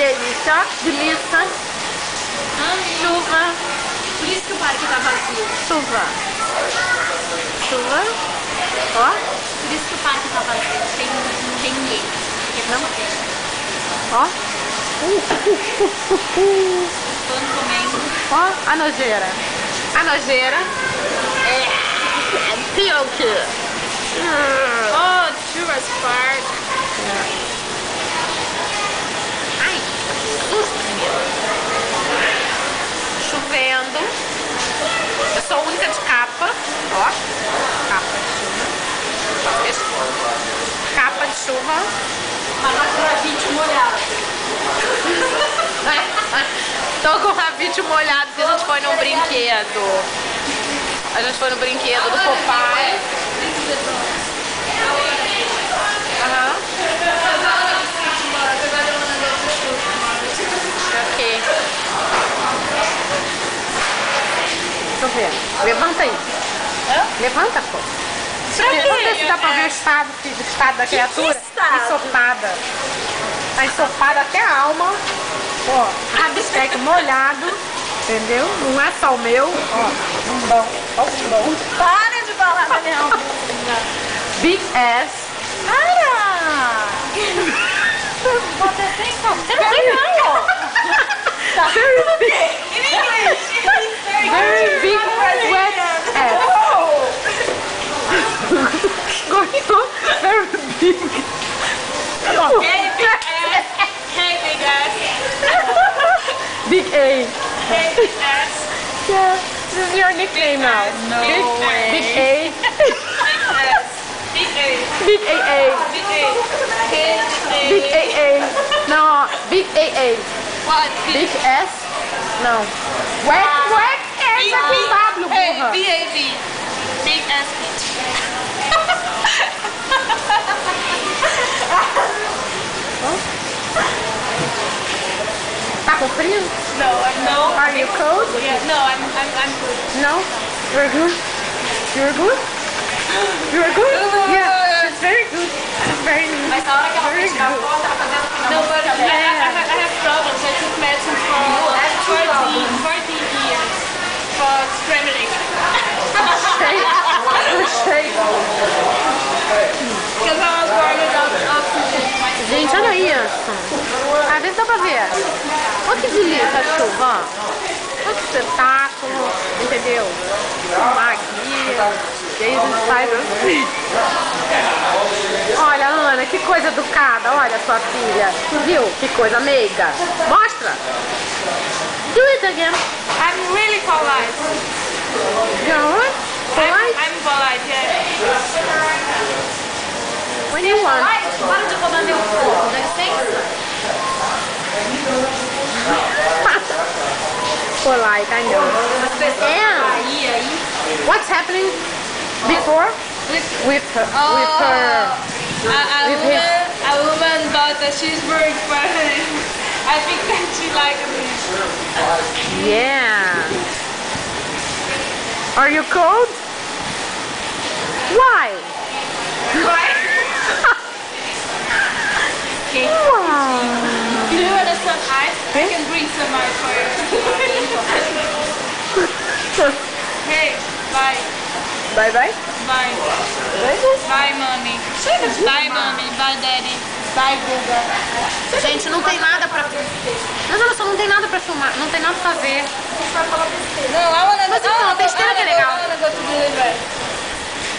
delícia, ó, de missa. Chuva. Por isso que o parque tá vazio. Chuva. Chuva. Ó. Por isso que o parque tá vazio. Não tem ninguém. Não tem. Ó. Todo comendo. Ó, a nojeira. A nojeira. É. Pior que. Oh, chuvas park. Ai, chovendo. Eu sou a única de capa. Ó, capa de chuva. Capa de chuva. A nossa vítima molhada. Tô com o rabite molhado porque a gente foi num brinquedo. A gente foi no brinquedo do Popeye. Aham. Ok. Deixa eu ver. Levanta aí. Levanta, pô. Vamos ver se dá pra ver o estado da criatura. Ensopada. Tá ensopada até a alma. Ó, rabisqueque molhado. Entendeu? Não é só o meu. Ó, um bom. Ó, um bom. Para de falar da minha bunda. Big ass. Para! Você tem como? Você não tem não! Very big. In English! Very big wet ass. Gostou? Very big. Hey, big ass! Hey, big ass! Big A. Hey, big ass! Yeah, this is your nickname now. No way. Big A. Big ass! Big A! Big AA. Big A! Hey, Big AA. No, Big AA. What? Big S? Não. Wet S é com W, burra. B-A-B. Big ass bitch. Tá com frio? No. Are you cold? Yeah, no, I'm good. No? You're good? You're good? You're good? Yeah, she's very good. She's very good. Mas a hora que ela fez a foto, ela fazia assim. No, but I have problems. I took medicine for 14 years for discrimination. Shake. Because I was born without oxygen. Gente, olha isso. Ah, vê se dá pra ver. Olha que delícia a chuva. Olha que espetáculo. Entendeu? Filmar aqui. E aí a gente faz assim. Olha, Ana, que coisa educada. Olha a sua filha. Viu? Que coisa meiga. Mostra. Do it again. I'm really polite. Go. Polite? I'm polite, yeah. When you want. Para de roubar meu fogo, dá licença. Polite, I know. As pessoas aí. What's happening before? With her. A woman bought a cheeseburger for him. I think that she liked me. Yeah. Are you cold? Why? Okay. Wow. Do you want some ice? I can bring some ice for you. Hey, bye. Bye bye. Bye. Bye, mommy. Bye, mommy. Bye, daddy. Bye, Guga. Gente, não tem nada pra... Mas olha só, não tem nada pra filmar. Não tem nada pra ver. Não, I wanna Mas então, a besteira que é legal. I wanna go to the Dragon.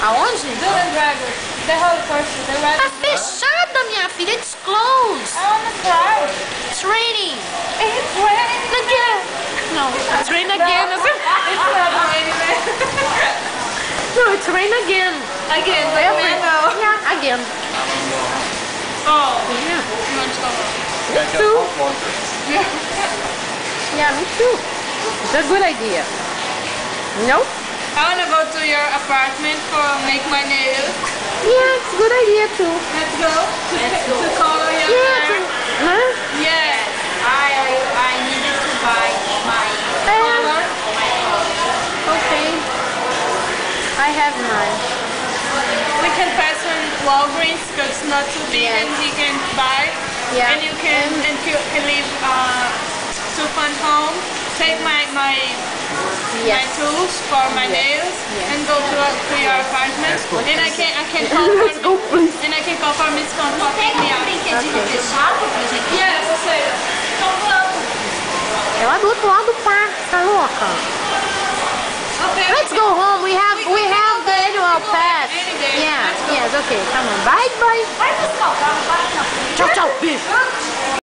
Aonde? The Dragon. The Holy Person. The Red. Tá fechada, minha filha. It's closed. I wanna try. It's raining. It's raining. Again. No, it's rain again. It's not raining, man. No, it's rain again. Again, but we know. Yeah, again. Oh, Yeah. you want to go? Me too. Yeah, me too. It's a good idea. No? I want to go to your apartment for make my nails. Yeah, it's a good idea too. Let's go. Let's go. To color your Yeah. hair. Huh? Yes. I needed to buy my color. Okay. I have mine. We can pass on Walgreens because it's not too big Yes. and he can buy. Yeah. And you can leave Stefan home, take my tools for my nails, and go to your apartment. And I can call for Let's go, please. and I can call for Miss Con for pick me up. Yes, eu sei. Então vamos. É lá do outro lado do parque, tá louca? Okay. Let's go home. We have the annual pass. Yeah. Yes. Okay. Come on. Bye. Bye. Tchau, tchau. Beijo.